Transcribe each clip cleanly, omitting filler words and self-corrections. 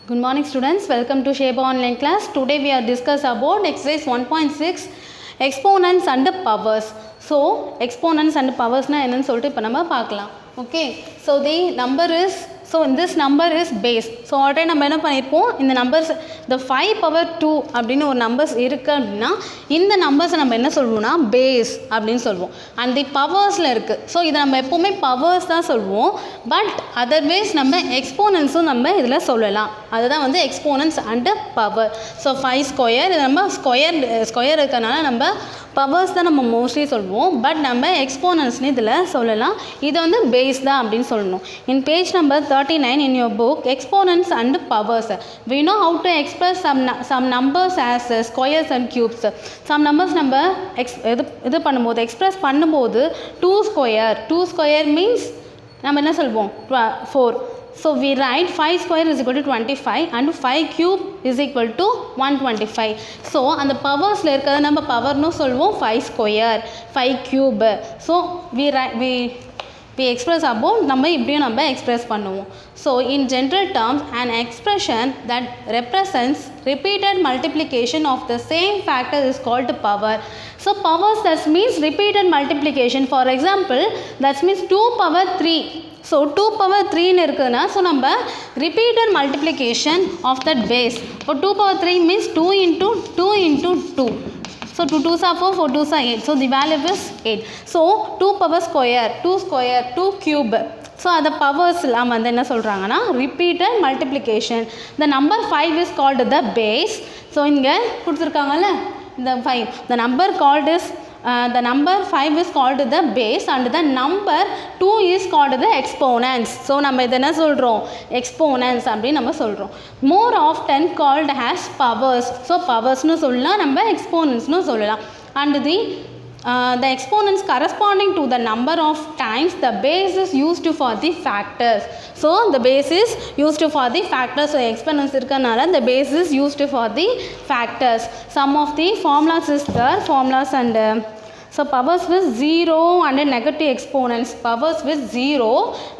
Good morning students, welcome to Sheba online class. Today we are discuss about exercise 1.6 exponents and powers. So exponents and powers na enna solittu ipo nama paakalam. Okay, so the number is, so this number is base. So already நம்ம என்ன பண்ணிருப்போம், இந்த numbers the 5 power 2 அப்படினு ஒரு numbers இருக்கு அப்படினா இந்த numbers நம்ம என்ன சொல்வோம்னா பேஸ் அப்படினு சொல்வோம். and the பவர்ஸ்ல இருக்கு. ஸோ இதை நம்ம எப்பவுமே பவர்ஸ் தான் சொல்வோம். பட் அதர்வைஸ் நம்ம எக்ஸ்போனன்ஸும் நம்ம இதில் சொல்லலாம். அதுதான் வந்து exponents and power. So 5 square இது நம்ம ஸ்கொயர் இருக்கனால நம்ம பவர்ஸ் தான் நம்ம மோஸ்ட்லி சொல்வோம். பட் நம்ம எக்ஸ்போனன்ஸ்னு இதில் சொல்லலாம். இது வந்து பேஸ் தான் அப்படின்னு சொல்லணும். இன் page number 39 in your book, exponents and powers, we know how to express some numbers as squares and cubes. Some numbers நம்ம இது பண்ணும்போது எக்ஸ்பிரஸ் பண்ணும்போது 2 ஸ்கொயர் மீன்ஸ் நம்ம என்ன சொல்வோம் 4. So we write 5 square is equal to 25 and 5 cube is equal to 125. So அந்த பவர்ஸில் இருக்கிறத நம்ம பவர்னு சொல்வோம் 5 square 5 cube. So we express about நம்ம இப்படியும் நம்ம express பண்ணுவோம். So in general terms, an expression that represents repeated multiplication of the same factor is called power. So powers, that means repeated multiplication. For example, that means 2 power 3. So 2 power 3 இருக்குதுன்னா so நம்ம repeated multiplication of that base. For 2 power 3 means 2 into 2. So 2 2s are 4, 4 2s are 8. So the value is 8. So 2 power square, 2 cube. So the powers எல்லாம் வந்து என்ன சொல்கிறாங்கன்னா repeated multiplication. The number 5 is called the base. So இங்கே கொடுத்துருக்காங்கல்ல இந்த 5. The number called is the number 5 is called the base and the number 2 is called the exponents. So நம்ம இதை என்ன சொல்கிறோம் exponents அப்படின்னு நம்ம சொல்கிறோம். More often called as powers. So powersனு சொல்லலாம், நம்ம exponentsனு சொல்லலாம். And the exponents corresponding to the number of times the base is used for the factors. So the base is used for the factors. So exponents இருக்கனால the base is used for the factors. Some of the formulas is there, formulas and so powers with 0 and negative exponents. Powers with 0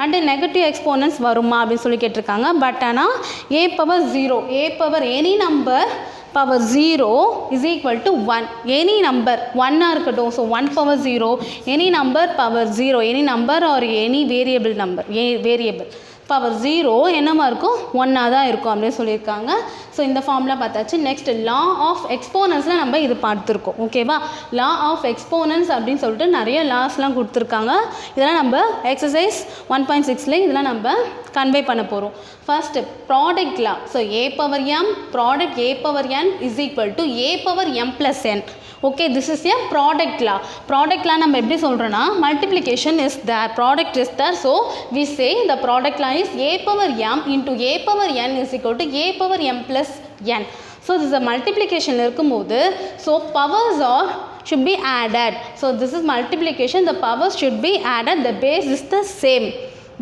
and negative exponents வருமா அப்படின்னு சொல்லி கேட்டிருக்காங்க. But ஆனால் a power 0, a power any number power 0 is equal to 1. Any number 1 இருக்கட்டும். So 1 power 0, any number power 0, any number or any variable number, variable power 0 என்னமா இருக்கும் 1 தான் இருக்கும் அப்படின்னு சொல்லியிருக்காங்க. ஸோ இந்த ஃபார்முலா பார்த்தாச்சு. நெக்ஸ்ட் லா ஆஃப் எக்ஸ்போனன்ஸில் நம்ம இது பார்த்துருக்கோம். ஓகேவா, லா ஆஃப் எக்ஸ்போனன்ஸ் அப்படின்னு சொல்லிட்டு நிறைய லாஸ்லாம் கொடுத்துருக்காங்க. இதெல்லாம் நம்ம எக்ஸசைஸ் 1.6ல இதெல்லாம் நம்ம கன்வே பண்ண போகிறோம். First product law. So a power m product a power n is equal to a power m plus n. Okay, this is a product law. Product law நம்ம எப்படி சொல்கிறோன்னா multiplication is there, product is there. So we say the product law is a power m into a power n is equal to a power m plus n. So this is a multiplication இருக்கும்போது so powers should be added. So this is multiplication, the powers should be added, the base is the same.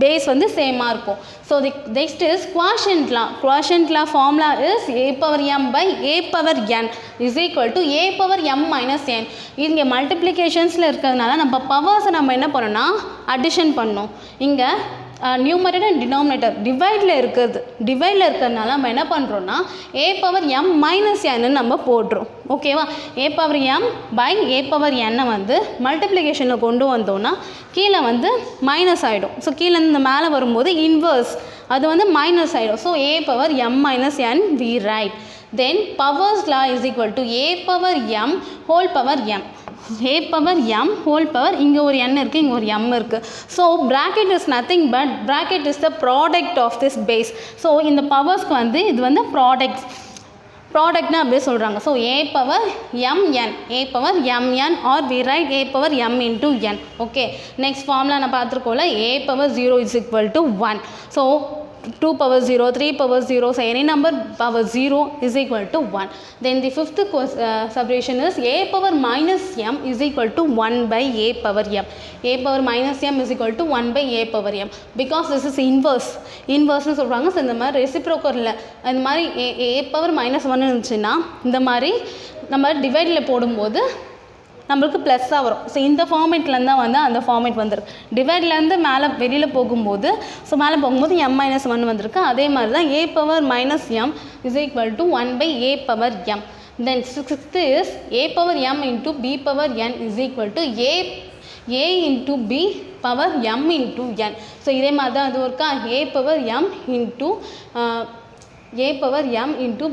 Base வந்து சேமாக இருக்கும். So the next is quotient law. Quotient law formula is a power m by a power n is equal to a power m minus n. இங்கே மல்டிப்ளிகேஷன்ஸில் இருக்கிறதுனால நம்ம பவர்ஸை நம்ம என்ன பண்ணோம்னா addition பண்ணோம். இங்கே நியூமரேட்டர் அண்ட் டினாமினேட்டர் டிவைடில் இருக்கிறதுனால நம்ம என்ன பண்ணுறோன்னா a power m minus n நம்ம போடுறோம். ஓகேவா, a power m by a power n வந்து மல்டிப்ளிகேஷனில் கொண்டு வந்தோன்னா கீழே வந்து மைனஸ் ஆகிடும். ஸோ கீழே இந்த மேலே வரும்போது இன்வர்ஸ் அது வந்து மைனஸ் ஆகிடும். So a power m minus n we write. Then powers law is equal to a power m whole power m. a power m whole power இங்கே ஒரு n இருக்குது, இங்கே ஒரு m இருக்குது. So bracket is nothing but bracket is the product of this base. So இந்த பவர்ஸ்க்கு வந்து இது வந்து ப்ராடக்ட்னா அப்படியே சொல்கிறாங்க. So a power mn or we write a power m into n. Okay, next formula நான் பார்த்துருக்கோம்ல a power 0 is equal to 1. So 2 power 0, 3 power 0, so any number power 0 is equal to 1. Then the fifth separation is a power minus m is equal to 1 by a power m. a power minus m is equal to 1 by a power m. Because this is inverse சொல்கிறாங்க. So இந்த மாதிரி ரெசிப்ரோக்கரில் இந்த மாதிரி a power minus 1 இருந்துச்சுன்னா இந்த மாதிரி நம்ம டிவைடில் போடும்போது நம்மளுக்கு ப்ளஸ்ஸாக வரும். ஸோ இந்த ஃபார்மேட்லேருந்து தான் வந்து அந்த ஃபார்மேட் வந்துருக்கு. டிவைட்லேருந்து மேலே வெளியில் போகும்போது ஸோ மேலே போகும்போது m - 1 வந்திருக்கு. அதே மாதிரி தான் a power minus m is equal to 1 by a power m. Then sixth is a power m into b power n is equal to a into b power m into n. So இதே மாதிரி தான் அது இருக்கா, a power m into a power m into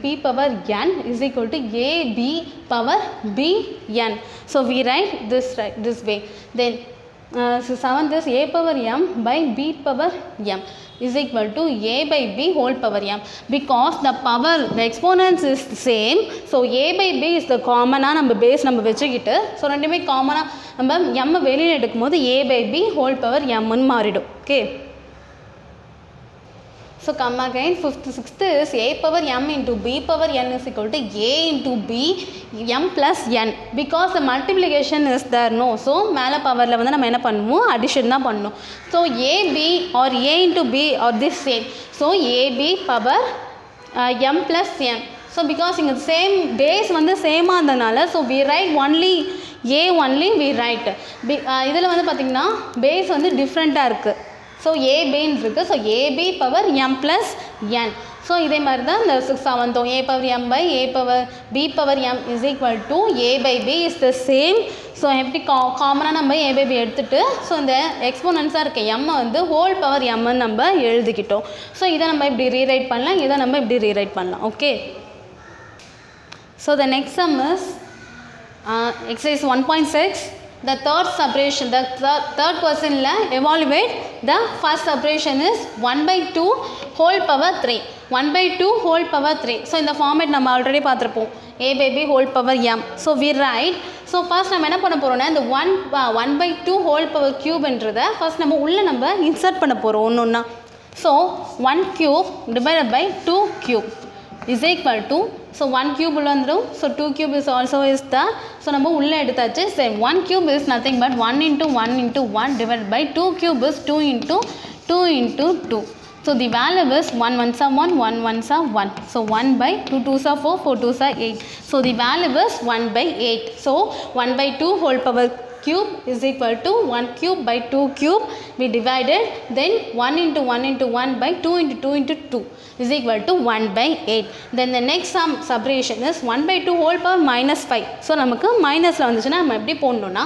b power n is equal to a b power b n. So we write this way. Then so seventh is a power m by b power m is equal to a by b whole power m, because the power, the exponents is same. So a by b is the common நம்ம base நம்ம வெச்சுக்கிட்டு so ரெண்டுமே காமனாக நம்ம m வெளியில் எடுக்கும்போது a by b whole power m ன்னு மாறிடும். Okay, so come again. Sixth is a power m into b power n is equal to a into b m plus n, because the multiplication is there no. So மேலே பவரில் வந்து நம்ம என்ன பண்ணுவோம், addition தான் பண்ணணும். So ab or a into b or this same. So ab power m plus n. So because இங்கே same base வந்து சேமாக இருந்ததுனால so we write only a only we write. இதில் வந்து பார்த்திங்கன்னா பேஸ் வந்து டிஃப்ரெண்ட்டாக இருக்குது. ஸோ ஏபின்னு இருக்குது. So AB power M plus N. So இதே மாதிரி தான் இந்த 6th a power m by a power b power m is equal to a by b is the same. So எப்படி காமனாக நம்ம a by b எடுத்துகிட்டு ஸோ இந்த எக்ஸ்போனன்ஸாக இருக்க m வந்து ஹோல் பவர் mன்னு நம்ம எழுதிக்கிட்டோம். ஸோ இதை நம்ம இப்படி ரீரைட் பண்ணலாம், இதை நம்ம இப்படி ரீரைட் பண்ணலாம். Okay, so the next sum is exercise 1.6. The third separation, the third person la evaluate the first separation is 1 by 2 whole power 3. 1 by 2 whole power 3. So in the format நம்ம already பார்த்திருப்போம், a by b whole power m. So we write, so first நம்ம என்ன பண்ண போறோம்னா இந்த 1 by 2 whole power cube என்றதை first நம்ம உள்ள நம்ம insert பண்ண போறோம் ஒன்னொன்னா. So 1 cube divided by 2 cube is equal to, so 1 cube உள்ள வந்துடும். So 2 cube is also is there. So நம்ம உள்ள எடுத்தாச்சு. Same 1 cube is nothing but 1 into 1 into 1 divided by 2 cube is 2 into 2 into 2. So the value is 1 1s are 1, 1 1s are 1. So 1 by 2 2s are 4, 4 2s are 8. So the value is 1 by 8. So 1 by 2 whole power cube is equal to 1 cube by 2 cube. We divided, then 1 into 1 into 1 by 2 into 2 into 2 is equal to 1 by 8. Then the next separation is 1 by 2 whole power minus 5. So நமக்கு மைனஸில் வந்துச்சுன்னா நம்ம எப்படி போடணும்னா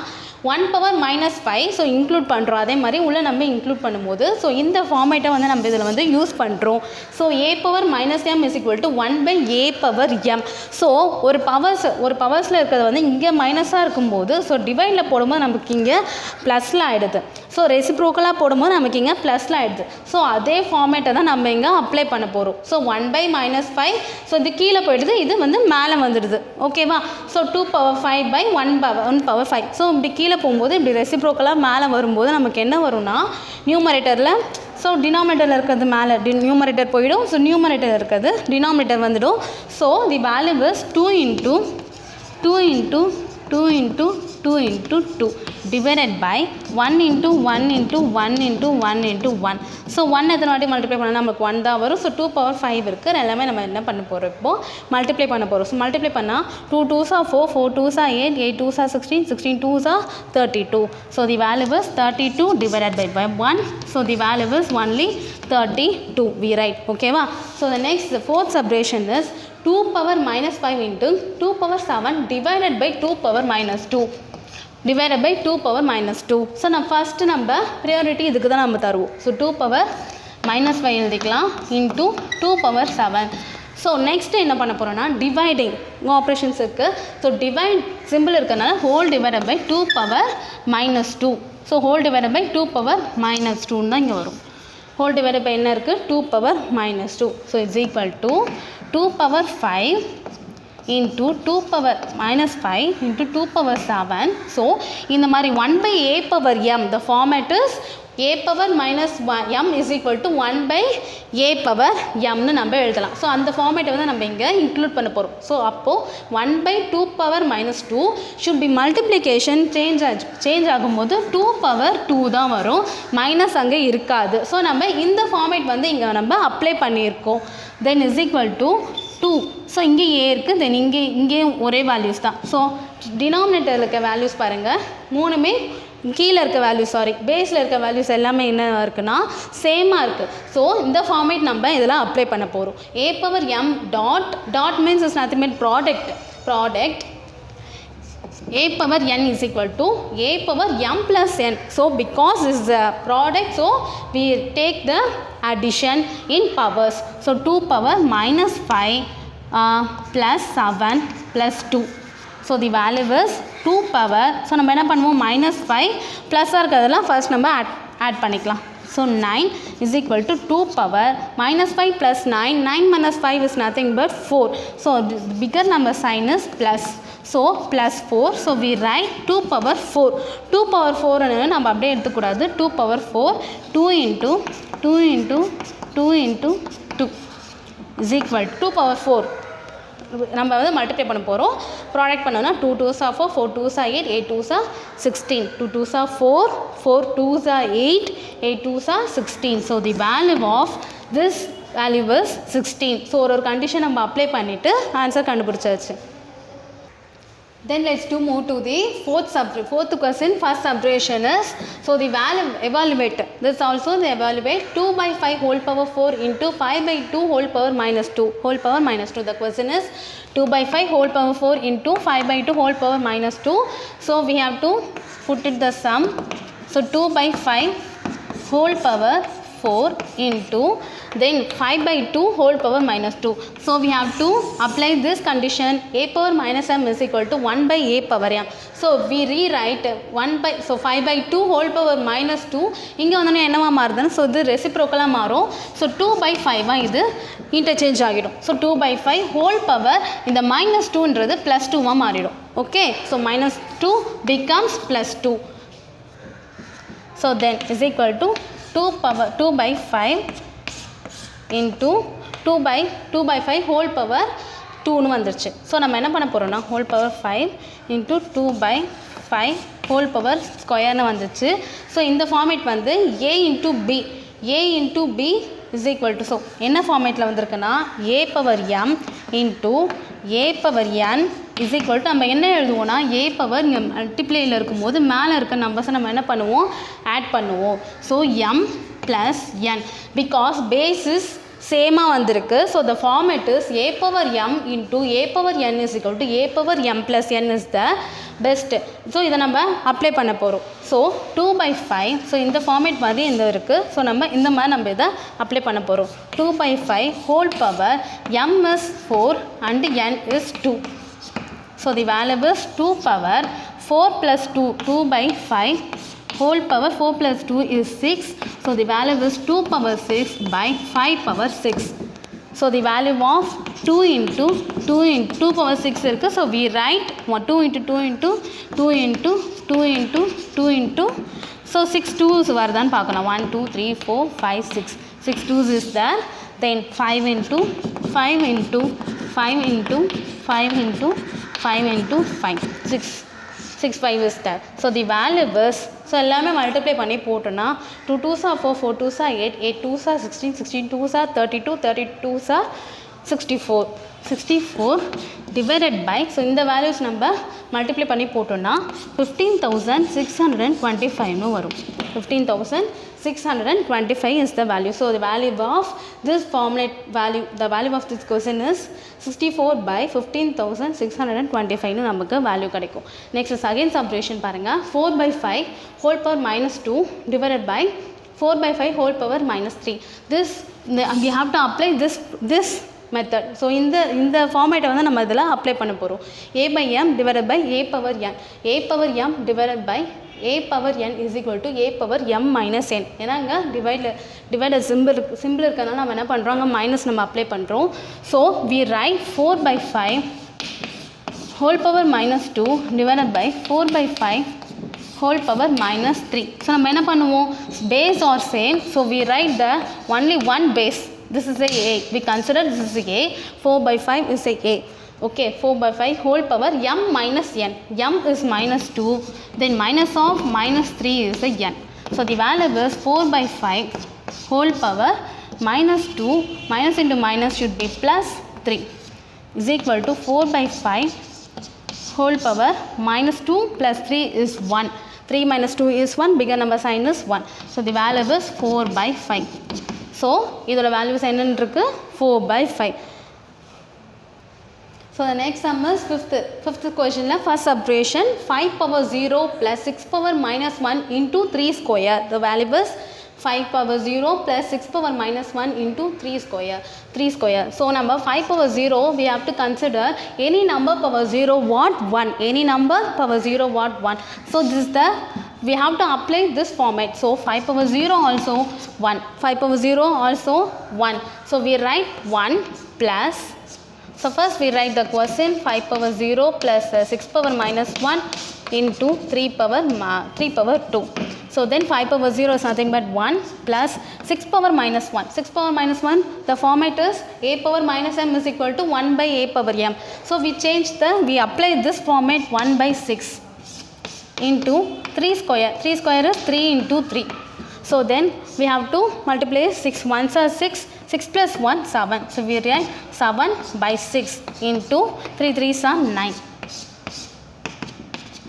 1 power minus 5. So include பண்ணுறோம். அதே மாதிரி உள்ள நம்ம இன்க்ளூட் பண்ணும்போது ஸோ இந்த ஃபார்மேட்டை வந்து நம்ம இதில் வந்து யூஸ் பண்ணுறோம். So a power minus m is equal to 1 by a power m. So ஒரு பவர்ஸில் இருக்கிறது வந்து இங்கே மைனஸாக இருக்கும்போது ஸோ டிவைடில் போடும்போது நமக்கு இங்கே ப்ளஸில் ஆகிடுது. ஸோ ரெசிப்ரோக்கலாக போடும்போது நமக்கு இங்கே ப்ளஸில் ஆகிடுது. ஸோ அதே ஃபார்மேட்டை தான் நம்ம இங்கே அப்ளை பண்ண போகிறோம். So 1 by minus 5. ஸோ இது கீழே போயிடுது, இது வந்து மேலே வந்துடுது. ஓகேவா? So 2 power 5 by 1 power 5. So இப்படி கீழே போகும்போது இப்படி ரெசிப்ரோக்கலாக மேலே வரும்போது நமக்கு என்ன வரும்னா நியூமரேட்டரில் ஸோ டினாமினேட்டரில் இருக்கிறது மேலே நியூமரேட்டர் போயிடும். ஸோ நியூமரேட்டர் இருக்கிறது டினாமினேட்டர் வந்துடும். So the value is 2 into 2 into 2 into 2 into 2 divided by 1 into 1 into 1 into 1 into 1. So 1 எத்தனை வாட்டி மல்டிப்ளை பண்ணால் நமக்கு 1 தான் வரும். ஸோ 2 power 5 இருக்குது. எல்லாமே நம்ம என்ன பண்ண போகிறோம், இப்போது மல்டிப்ளை பண்ண போகிறோம். ஸோ மல்டிப்ளை பண்ணால் 2 2s are 4, 4 2s are 8, 8 2s are 16, 16 2s are 32. So the value is 32 divided by 1. So the value is only 32. We write. ஓகேவா? So the next, the fourth separation is 2 power minus 5 into 2 power 7 divided by 2 power minus 2 divided by 2 power minus 2. So நம்ம first நம்ம priority இதுக்கு தான் நம்ம தருவோம். So 2 power minus 5 எழுதிக்கலாம் into 2 power 7. So next என்ன பண்ண போகிறோன்னா டிவைடிங் ஆப்ரேஷன்ஸ் இருக்குது. ஸோ டிவைட் சிம்பிள் இருக்கிறதுனால whole divided by 2 power minus 2. So whole divided by 2 power minus 2 தான் இங்கே வரும். ஹோல் டிவைடட் பை என்ன இருக்குது, 2 power minus 2. So it's equal to 2 power 5 into 2 power minus 5 into 2 power 7. So இந்த மாதிரி 1 by a power m, the format is a power minus m is equal to 1 by a power m னு நம்ம எழுதலாம். So அந்த ஃபார்மேட்டை வந்து நம்ம இங்கே include பண்ண போகிறோம். ஸோ அப்போது 1 by 2 power minus 2 should be multiplication change ஆகும்போது 2 power 2 தான் வரும், மைனஸ் அங்கே இருக்காது. ஸோ நம்ம இந்த ஃபார்மேட் வந்து இங்கே நம்ம அப்ளை பண்ணியிருக்கோம். Then is equal to 2. So இங்கே ஏ இருக்குது, தென் இங்கேயும் ஒரே வேல்யூஸ் தான். ஸோ டினாமினேட்டரில் இருக்க வேல்யூஸ் பாருங்கள், மூணுமே கீழே இருக்க வேல்யூஸ், பேஸில் இருக்க வேல்யூஸ் எல்லாமே என்ன இருக்குன்னா சேமாக இருக்குது. ஸோ இந்த ஃபார்மேட் நம்ம இதெல்லாம் அப்ளை பண்ண போகிறோம். a power m dot means is nothing but product a power n is equal to a power m plus n. So because this is a product, so we take the addition in powers. So 2 power minus 5 plus 7 plus 2. So the value is 2 power. So நம்ம என்ன பண்ணுவோம், minus 5 plus இருக்கிறதெல்லாம் first நம்ம add பண்ணிக்கலாம். So 9 is equal to 2 power minus 5 plus 9. 9 minus 5 is nothing but 4. So the bigger number sign is plus. So plus 4. So we write 2 power 4. 2 power 4 நம்ம அப்படியே எடுத்துக்கூடாது. 2 power 4 2 into 2 into 2 into 2 is equal to 2 power 4. நம்ம வந்து multiply பண்ண போகிறோம். Product பண்ணோன்னா 2 2s are 4, 4 2s are 8, 8 2s are 16, 2 2s are 4, 4 2s are 8, 8 2s are 16. So the value of this value is 16. So ஒரு condition நம்ம apply பண்ணிவிட்டு answer கண்டுபிடிச்சாச்சு. Then let's move to the fourth question. First subtraction is, so the value evaluate. This also the evaluate 2 by 5 whole power 4 into 5 by 2 whole power minus 2 whole power minus 2. The question is 2 by 5 whole power 4 into 5 by 2 whole power minus 2. So we have to put it the sum. So 2 by 5 whole power 4 into then 5 by 2 whole power minus 2. So we have to apply this condition. A power minus m is equal to 1 by a power m. So we rewrite 1 by, so 5 by 2 whole power minus 2 இங்கே வந்தோடனே என்னவா மாறுதுன்னு, so இது ரெசிப்ரோக்கலாக மாறும். So 2 by 5 இது interchange ஆகிடும். So 2 by 5 whole power இந்த minus 2ன்றது plus 2 மாறிடும். Okay, so minus 2 becomes plus 2. So then is equal to 2 by 5 into 2 by 5 whole power 2னு வந்துருச்சு. ஸோ நம்ம என்ன பண்ண போகிறோம்னா whole power 5 into 2 by 5 whole power ஸ்கொயர்னு வந்துச்சு. ஸோ இந்த ஃபார்மேட் வந்து a into b is equal to, so என்ன ஃபார்மேட்டில் வந்திருக்குன்னா a power m into a power n is equal to, நம்ம என்ன எழுதுவோம்னா a power இங்கே மல்டிப்ளேயில் இருக்கும்போது மேலே இருக்க நம்பர்ஸை நம்ம என்ன பண்ணுவோம், ஆட் பண்ணுவோம். So m plus n because base is சேமாக வந்திருக்கு. So the format is a power m into a power n is equal to a power m plus n is the best. So இதை நம்ம apply பண்ண போகிறோம். So 2 by 5, so இந்த format மாதிரி இந்த இருக்குது. ஸோ நம்ம இந்த மாதிரி நம்ம இதை அப்ளை பண்ண போகிறோம். 2 by 5 whole power m is 4 and n is 2. So the value is 2 power 4 plus 2, 2 by 5 whole power 4 plus 2 is 6. So the value is 2 power 6 by 5 power 6. So the value of 2 into 2 power 6 இருக்குது. So we write 2 into 2 into 2 into 2 into 2 into, so 6 2s வருதான்னு பார்க்கலாம். 1 2 3 4 5 6, 6 2s is there. Then 5 into 5 into 5 into 5 into 5 into 5, 6 5 is there. So the value is, so எல்லாமே multiply பண்ணி போட்டோன்னா 2 2s are 4, 4 2s are 8, 8 2s are 16, 16 2s are 32, 32s are 64, 64 divided by, so இந்த values நம்ம multiply பண்ணி போட்டோன்னா 15,625 வரும். 15,625 is the value. So the value of this formulate value, the value of this question is 64 by 15,625 நமக்கு value கிடைக்கும். Next second subtraction பாருங்கள். 4 by 5 whole power minus 2 divided by 4 by 5 whole power minus 3. This we have to apply this method. So இந்த ஃபார்மேட்டை வந்து நம்ம இதில் apply பண்ண போகிறோம். a by m divided by a power n, a power m divided by a power n is equal to a power m minus n. ஏன்னா இங்கே divider simple இருக்கிறதுனால நம்ம என்ன பண்ணுறோம், அங்கே மைனஸ் நம்ம அப்ளை பண்ணுறோம். So we write 4 by 5 whole power minus 2 divided by 4 by 5 whole power minus 3. So நம்ம என்ன பண்ணுவோம், base or same, so we write the only one base. This is a we consider this is a 4 by 5 is a okay, 4 by 5 whole power m minus n, m is minus 2, then minus of minus 3 is a n. So the value is 4 by 5 whole power minus 2, minus into minus should be plus 3. is equal to 4 by 5 whole power minus 2 plus 3 is 1. 3 minus 2 is 1, bigger number sign is 1. So the value is 4 by 5. So idoda value sign enrukku 4 by 5. So the next sum is fifth question la first subtraction 5 power 0 plus 6 power minus 1 into 3 square. The value is 5 power 0 plus 6 power minus 1 into 3 square. So number 5 power 0 we have to consider any number power 0 what 1. Any number power 0 what 1. So this is the we have to apply this format. So 5 power 0 also 1. 5 power 0 also 1. So we write 1 plus. So first we write the question 5 power 0 plus 6 power minus 1 into 3 power 2. So then 5 power 0 is nothing but 1 plus 6 power minus 1. 6 power minus 1, the format is a power minus m is equal to 1 by a power m. So we apply this format 1 by 6 into 3 square. 3 square is 3 into 3. So then we have to multiply 6 ones are 6. 6 plus 1, 7. So we write 7 by 6 into 3 3s are 9.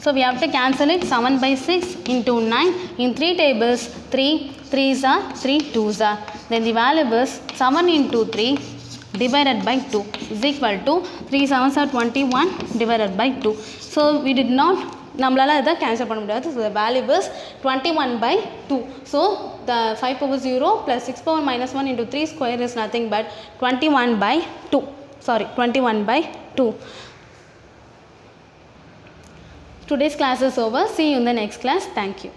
So we have to cancel it 7 by 6 into 9 in 3 tables 3 3s are 3 2s are. Then the value is 7 into 3 divided by 2 is equal to 3 7s are 21 divided by 2. So we did not நம்மளால இதை cancel பண்ண முடியாது. So the value is 21 by 2. So the 5 power 0 plus 6 power minus 1 into 3 square is nothing but 21 by 2. Sorry, 21 by 2. Today's class is over. See you in the next class. Thank you.